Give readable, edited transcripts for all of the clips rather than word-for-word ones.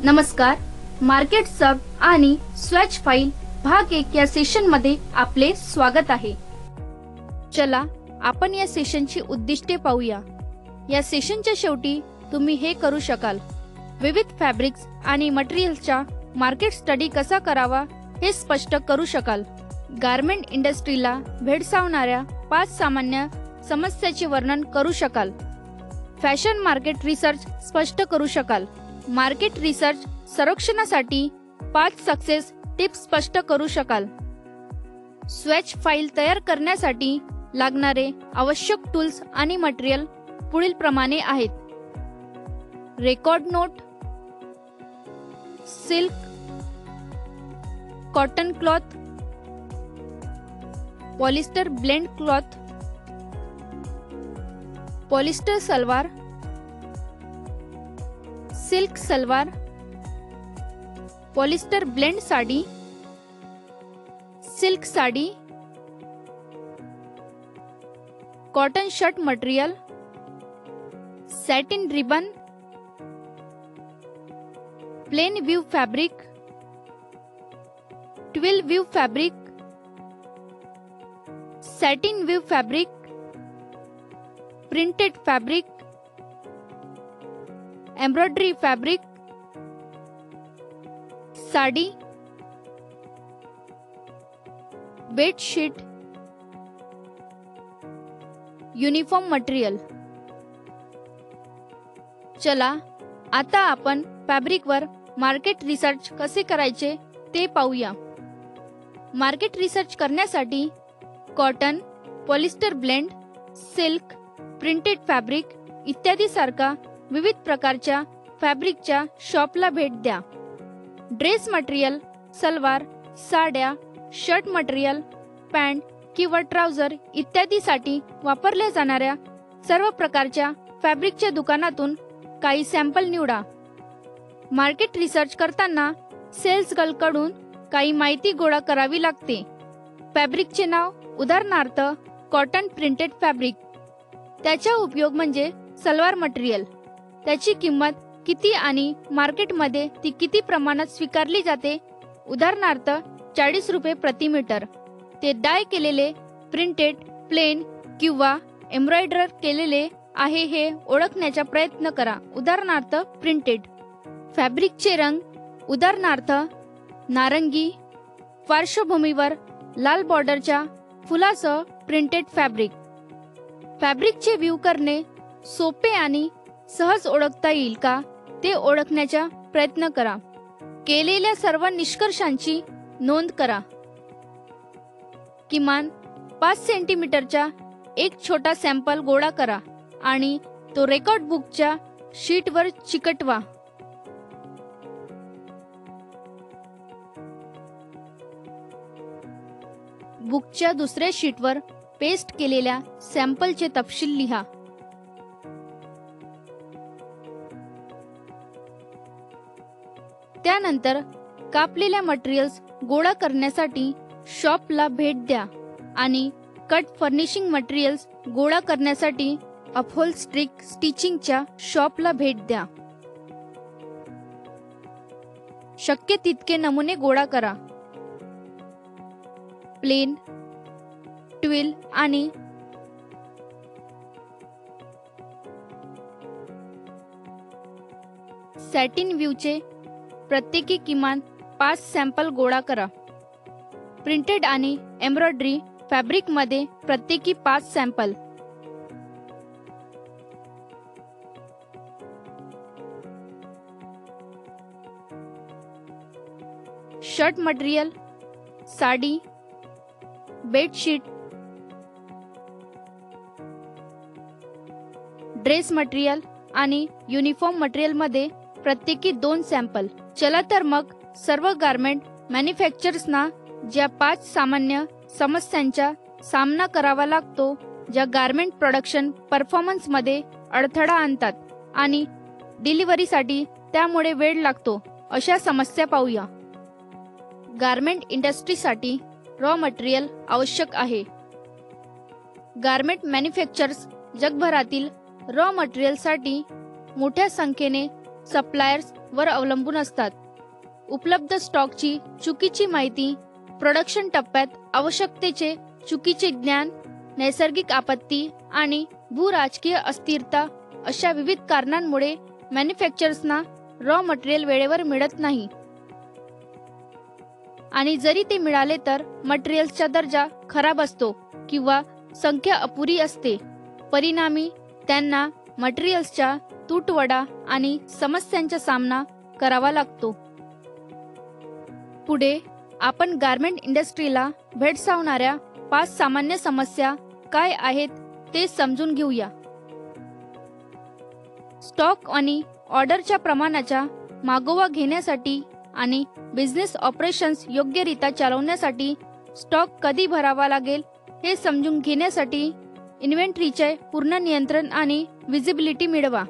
नमस्कार. मार्केट सब आणि swatch file भाग 1 या सेशन मध्ये आपले स्वागत आहे. चला आपण या सेशनची उद्दिष्टे पाहूया. या सेशनच्या शेवटी तुम्ही हे करू शकाल: विविध फॅब्रिक्स आणि मटेरियल्सचा मार्केट स्टडी कसा करावा हे स्पष्ट करू शकाल. गारमेंट इंडस्ट्रीला भेडसावणाऱ्या 5 सामान्य समस्याचे वर्णन करू शकाल. फॅशन मार्केट रिसर्च स्पष्ट करू शकाल. मार्केट रिसर्च सर्वेक्षणासाठी 5 सक्सेस टिप्स स्पष्ट करू शकाल. स्वॅच फाईल तयार करण्यासाठी लागणारे आवश्यक टूल्स आणि मटेरियल पुढील प्रमाणे आहेत: record note, silk, cotton cloth, polyester blend cloth, polyester salwar, silk salwar, polyester blend sari, silk sari, cotton shirt material, satin ribbon, plain weave fabric, twill weave fabric, satin weave fabric, printed fabric, embroidery fabric, sari, bedsheet, uniform material. चला आता आपण फॅब्रिकवर market research कसे करायचे ते पाहूया. Market research करण्यासाठी cotton, polyester blend, silk, printed fabric इत्यादी सारखा विविध प्रकारच्या फॅब्रिकच्या शॉपला भेट द्या. ड्रेस मटेरियल, सलवार, साड्या, शर्ट मटेरियल, पॅन्ट किंवा ट्राउझर इत्यादीसाठी वापरल्या जाणाऱ्या सर्व प्रकारच्या फॅब्रिकच्या दुकानातून काही सॅम्पल निवडा. मार्केट रिसर्च करताना सेल्स गर्लकडून काही माहिती गोळा करावी लागते. फॅब्रिकचे नाव, उदाहरणार्थ कॉटन प्रिंटेड फॅब्रिक. त्याचा उपयोग म्हणजे सलवार मटेरियल. त्याची किंमत किती आणि मार्केटमध्ये ती किती प्रमाणात स्वीकारली जाते, उदाहरणार्थ 40 रुपये प्रति मीटर. ते डाय केलेले, प्रिंटेड, प्लेन किंवा एम्ब्रॉयडर केलेले आहे हे ओळखण्याचा प्रयत्न करा, उदाहरणार्थ प्रिंटेड. फॅब्रिकचे रंग, उदाहरणार्थ नारंगी, पार्श्वभूमीवर लाल बॉर्डरच्या फुलासह प्रिंटेड फॅब्रिक. फॅब्रिकचे व्ह्यू करणे सोपे आणि सहज ओळखता येईल का ते ओळखण्याचा प्रयत्न करा. केलेल्या सर्व निष्कर्षांची नोंद करा. किमान 5 सेंटीमीटरचा एक छोटा सॅम्पल गोळा करा आणि तो रेकॉर्ड बुकच्या शीटवर चिकटवा. बुकच्या दुसऱ्या शीटवर पेस्ट केलेल्या सॅम्पलचे तपशील लिहा. त्यानंतर कापलेल्या मटेरियल्स गोळा करण्यासाठी शॉपला भेट द्या आणि कट फर्निशिंग मटेरियल्स गोळा करण्यासाठी अपहोल्स्ट्रिक स्टिचिंगच्या शॉपला भेट द्या. शक्य तितके नमुने गोळा करा. प्लेन, ट्विल आणि सॅटिन व्ह्यूचे प्रत्येकी किमान 5 सॅम्पल गोळा करा. प्रिंटेड आणि एम्ब्रॉयडरी फॅब्रिकमध्ये प्रत्येकी 5 sample. Shirt material, sari, bedsheet, dress material आणि युनिफॉर्म मटेरियलमध्ये प्रत्येकी 2 सॅम्पल. चला तर मग सर्व गारमेंट मॅन्युफॅक्चरर्सना ज्या 5 सामान्य समस्यांचा सामना करावा लागतो, ज्या गारमेंट प्रोडक्शन परफॉर्मन्समध्ये अडथळा आणतात आणि डिलिव्हरीसाठी त्यामुळे वेळ लागतो, अशा समस्या पाहूया. गारमेंट इंडस्ट्रीसाठी रॉ मटेरियल आवश्यक आहे. गारमेंट मॅन्युफॅक्चरर्स जगभरातील रॉ मटेरियलसाठी मोठ्या संख्येने सप्लायर्स वर अवलंबून असतात. उपलब्ध स्टॉकची चुकीची माहिती, प्रोडक्शन टप्प्यात आवश्यकतेचे चुकीचे ज्ञान, नैसर्गिक आपत्ती आणि भूराजकीय अस्थिरता अशा विविध कारणांमुळे मॅन्युफॅक्चरर्सना रॉ मटेरियल वेळेवर मिळत नाही. आणि जरी ते मिळाले तर मटेरियल्सचा दर्जा खराब असतो किंवा संख्या अपुरी असते. परिणामी त्यांना मटेरियल्सच्या तुटवडा आणि समस्यांचा सामना करावा लागतो. पुढे आपण गारमेंट इंडस्ट्रीला भेडसावणाऱ्या 5 सामान्य समस्या काय आहेत ते समजून घेऊया. स्टॉक आणि ऑर्डरच्या प्रमाणाचा मागोवा घेण्यासाठी आणि बिझनेस ऑपरेशन्स योग्यरित्या चालवण्यासाठी स्टॉक कधी भरावा लागेल हे समजून घेण्यासाठी इन्व्हेंटरीचे पूर्ण नियंत्रण आणि विजिबिलिटी मिळवा.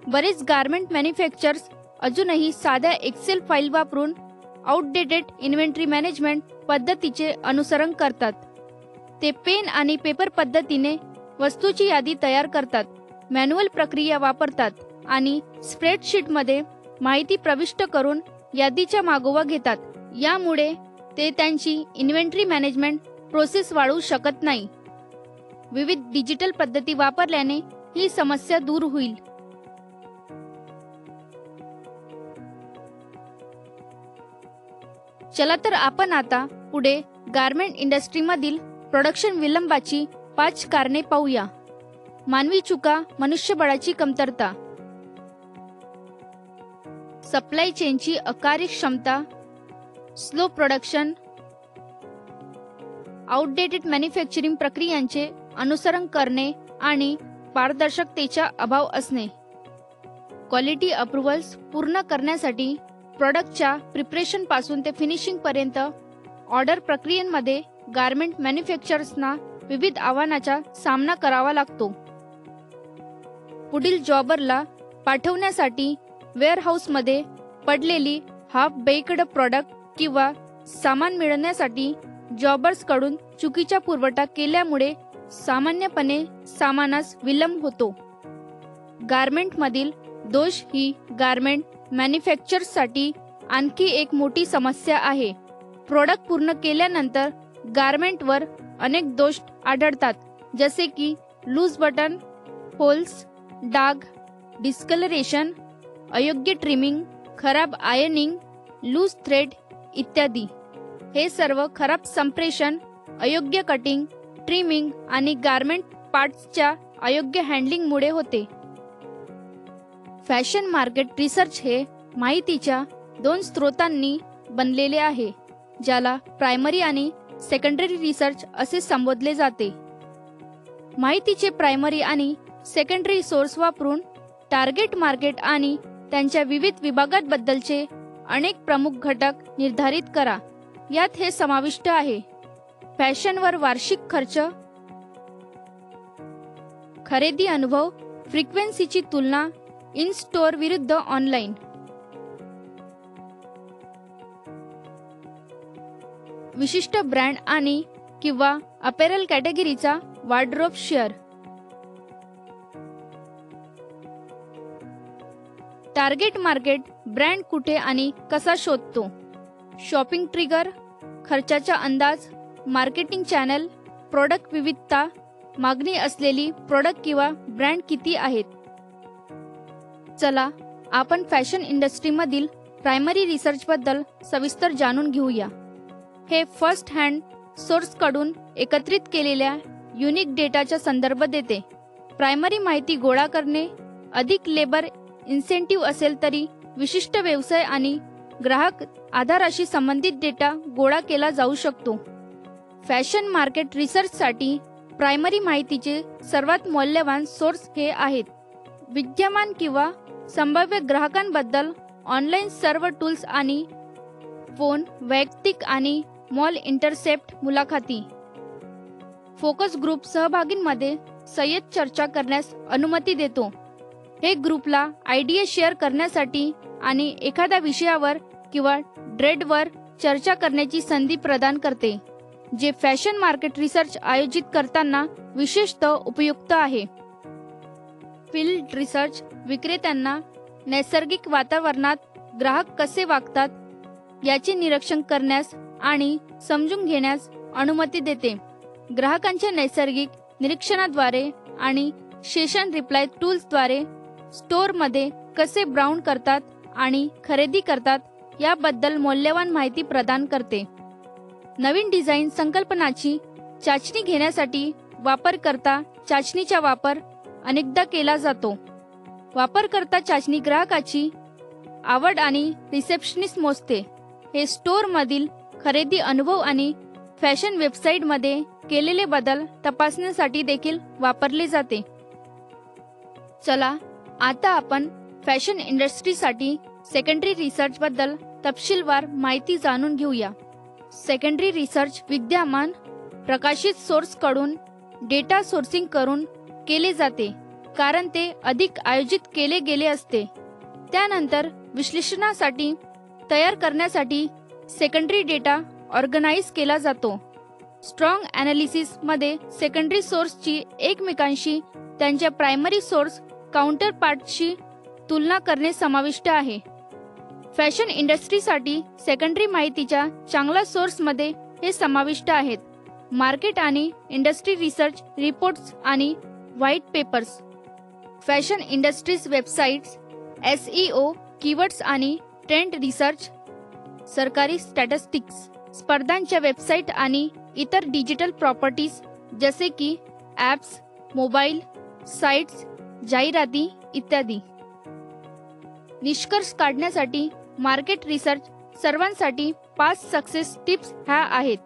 बरेच गारमेंट मॅन्युफॅक्चरर्स अजूनही साध्या एक्सेल फाईल वापरून आउटडेटेड इन्व्हेंटरी मॅनेजमेंट पद्धतीचे अनुसरण करतात. ते पेन आणि पेपर पद्धतीने वस्तूची यादी तयार करतात, मॅन्युअल प्रक्रिया वापरतात आणि स्प्रेडशीटमध्ये माहिती प्रविष्ट करून यादीचा मागोवा घेतात. यामुळे ते त्यांची इन्व्हेंटरी मॅनेजमेंट प्रोसेस वाढवू शकत नाही. विविध डिजिटल पद्धती वापरल्याने ही समस्या दूर होईल. चला तर आपण आता पुढे गारमेंट इंडस्ट्रीमधील प्रोडक्शन विलंबाची 5 कारणे पाहूया. मानवी चुका, मनुष्यबळाची कमतरता, सप्लाय चेनची अकार्यक्षमता, स्लो प्रोडक्शन, आउटडेटेड मॅन्युफॅक्चरिंग प्रक्रियांचे अनुसरण करणे आणि पारदर्शकतेचा अभाव असणे. क्वालिटी अप्रूव्हल्स पूर्ण करण्यासाठी प्रॉडक्टच्या प्रिपरेशन पासून ते फिनिशिंग पर्यंत ऑर्डर प्रक्रियेमध्ये गारमेंट मॅन्युफॅक्चरर्सना विविध आव्हानांचा सामना करावा लागतो. पुढील जॉबरला पाठवण्यासाठी वेअरहाऊसमध्ये पडलेली हाफ बेक्ड प्रॉडक्ट किंवा सामान मिळवण्यासाठी जॉबर्सकडून चुकीचा पुरवठा केल्यामुळे सामान्यपणे सामानास विलंब होतो. गारमेंटमधील दोष ही गारमेंट मॅन्युफॅक्चरर्ससाठी आणखी एक मोठी समस्या आहे. प्रॉडक्ट पूर्ण केल्यानंतर गारमेंटवर अनेक दोष आढळतात, जसे की लूज बटन, होल्स, डाग, डिस्कलरेशन, अयोग्य ट्रिमिंग, खराब आयनिंग, लूज थ्रेड इत्यादी. हे सर्व खराब संप्रेषण, अयोग्य कटिंग, ट्रिमिंग आणि गारमेंट पार्ट्सच्या अयोग्य हँडलिंगमुळे होते. फॅशन मार्केट रिसर्च हे माहितीच्या 2 स्रोतांनी बनलेले आहे, ज्याला प्रायमरी आणि सेकंडरी रिसर्च असे संबोधले जाते. माहितीचे प्रायमरी आणि सेकंडरी सोर्स वापरून टार्गेट मार्केट आणि त्यांच्या विविध विभागांबद्दलचे अनेक प्रमुख घटक निर्धारित करा. यात हे समाविष्ट आहे: फॅशनवर वार्षिक खर्च, खरेदी अनुभव, फ्रिक्वेन्सीची तुलना इन स्टोअर विरुद्ध ऑनलाईन, विशिष्ट ब्रँड आणि किंवा अपेरल कॅटेगरीचा wardrobe share. Target market brand कुठे आणि कसा शोधतो, शॉपिंग ट्रिगर, खर्चाचा अंदाज, मार्केटिंग चॅनल, प्रोडक्ट विविधता, मागणी असलेली प्रोडक्ट किंवा ब्रँड किती आहेत. चला आपण फॅशन इंडस्ट्रीमधील प्रायमरी रिसर्चबद्दल सविस्तर जाणून घेऊया. हे फर्स्ट हँड सोर्सकडून एकत्रित केलेल्या युनिक डेटाचा संदर्भ देते. प्रायमरी माहिती गोळा करणे अधिक लेबर इन्सेंटिव्ह असेल तरी विशिष्ट व्यवसाय आणि ग्राहक आधाराशी संबंधित डेटा गोळा केला जाऊ शकतो. फॅशन मार्केट रिसर्चसाठी प्रायमरी माहितीचे सर्वात मौल्यवान सोर्स हे आहेत: विद्यमान किंवा संभाव्य ग्राहकांबद्दल ऑनलाईन सर्व टूल्स आणि फोन, वैयक्तिक आणि मॉल इंटरसेप्ट मुलाखती. फोकस ग्रुप सहभागींमध्ये संयत चर्चा करण्यास अनुमती देतो. हे ग्रुपला आयडिया शेअर करण्यासाठी आणि एखाद्या विषयावर किंवा ट्रेंडवर चर्चा करण्याची संधी प्रदान करते, जे फॅशन मार्केट रिसर्च आयोजित करताना विशेषतः उपयुक्त आहे. फील्ड रिसर्च विक्रेत्यांना नैसर्गिक वातावरणात ग्राहक कसे वागतात याचे निरीक्षण करण्यास आणि समजून घेण्यास अनुमती देते. ग्राहकांच्या नैसर्गिक निरीक्षणाद्वारे आणि सेशन रिप्लाय टूल्सद्वारे स्टोअरमध्ये कसे ब्राउज करतात आणि खरेदी करतात याबद्दल मौल्यवान माहिती प्रदान करते. नवीन डिझाईन संकल्पनाची चाचणी घेण्यासाठी वापरकर्ता चाचणीचा वापर अनेकदा केला जातो. वापरकर्ता चाचणी ग्राहकाची आवड आणि रिसेप्शनिस्ट मोजते. हे स्टोअरमधील खरेदी अनुभव आणि फॅशन वेबसाईटमध्ये केलेले बदल तपासण्यासाठी देखील वापरले जाते. चला आता आपण फॅशन इंडस्ट्रीसाठी सेकंडरी रिसर्च बद्दल तपशीलवार माहिती जाणून घेऊया. सेकंडरी रिसर्च विद्यमान प्रकाशित सोर्स कडून डेटा सोर्सिंग करून केले जाते, कारण ते अधिक आयोजित केले गेले असते. त्यानंतर विश्लेषणासाठी तयार करण्यासाठी सेकंडरी डेटा ऑर्गनाइज केला जातो. स्ट्रॉंग एनालिसिस मध्ये सेकंडरी सोर्सची एकमेकांशी त्यांच्या प्रायमरी सोर्स काउंटरपार्टशी तुलना करणे समाविष्ट आहे. फॅशन इंडस्ट्रीसाठी सेकंडरी माहितीच्या चांगल्या सोर्समध्ये हे समाविष्ट आहेत: मार्केट आणि इंडस्ट्री रिसर्च रिपोर्ट्स आणि white papers, fashion industries websites, SEO keywords आणि ट्रेंड रिसर्च, सरकारी स्टॅटिस्टिक्स, स्पर्धांच्या वेबसाईट आणि इतर डिजिटल प्रॉपर्टीज जसे की ॲप्स, मोबाईल साइट्स, जाहिराती इत्यादी. निष्कर्ष काढण्यासाठी मार्केट रिसर्च सर्वांसाठी 5 सक्सेस टिप्स ह्या आहेत.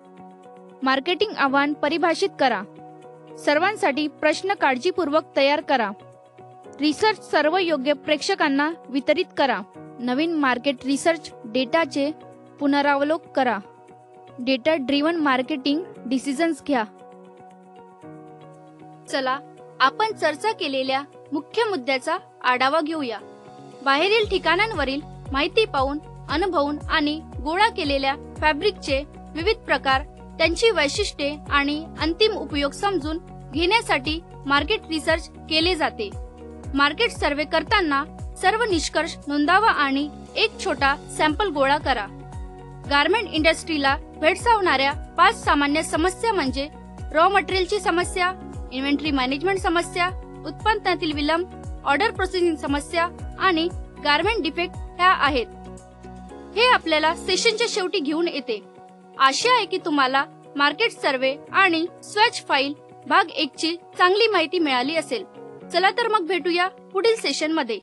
मार्केटिंग आव्हान परिभाषित करा. सर्वांसाठी प्रश्न काळजीपूर्वक तयार करा. रिसर्च सर्व योग्य प्रेक्षकांना वितरित करा. नवीन मार्केट रिसर्च डेटाचे पुनरावलोकन करा. डेटा ड्रिव्हन मार्केटिंग डिसिजन्स घ्या. चला आपण चर्चा केलेल्या मुख्य मुद्द्याचा आढावा घेऊया. बाहेरील ठिकाणांवरील माहिती पाहून, अनुभवून आणि गोळा केलेल्या फॅब्रिकचे विविध प्रकार, त्यांची वैशिष्ट्ये आणि अंतिम उपयोग समजून घेण्यासाठी मार्केट रिसर्च केले जाते. मार्केट सर्वे करताना सर्व निष्कर्ष नोंदवा आणि एक छोटा सॅम्पल गोळा करा. गारमेंट इंडस्ट्रीला भेडसावणाऱ्या 5 सामान्य समस्या म्हणजे रॉ मटेरियलची समस्या, इन्व्हेंटरी मॅनेजमेंट समस्या, उत्पादनातील विलंब, ऑर्डर प्रोसेसिंग समस्या आणि गारमेंट डिफेक्ट ह्या आहेत. हे आपल्याला सेशनच्या शेवटी घेऊन येते. आशा आहे की तुम्हाला मार्केट सर्वे आणि स्वॅच फाईल भाग 1 ची चांगली माहिती मिळाली असेल. चला तर मग भेटूया पुढील सेशन मध्ये.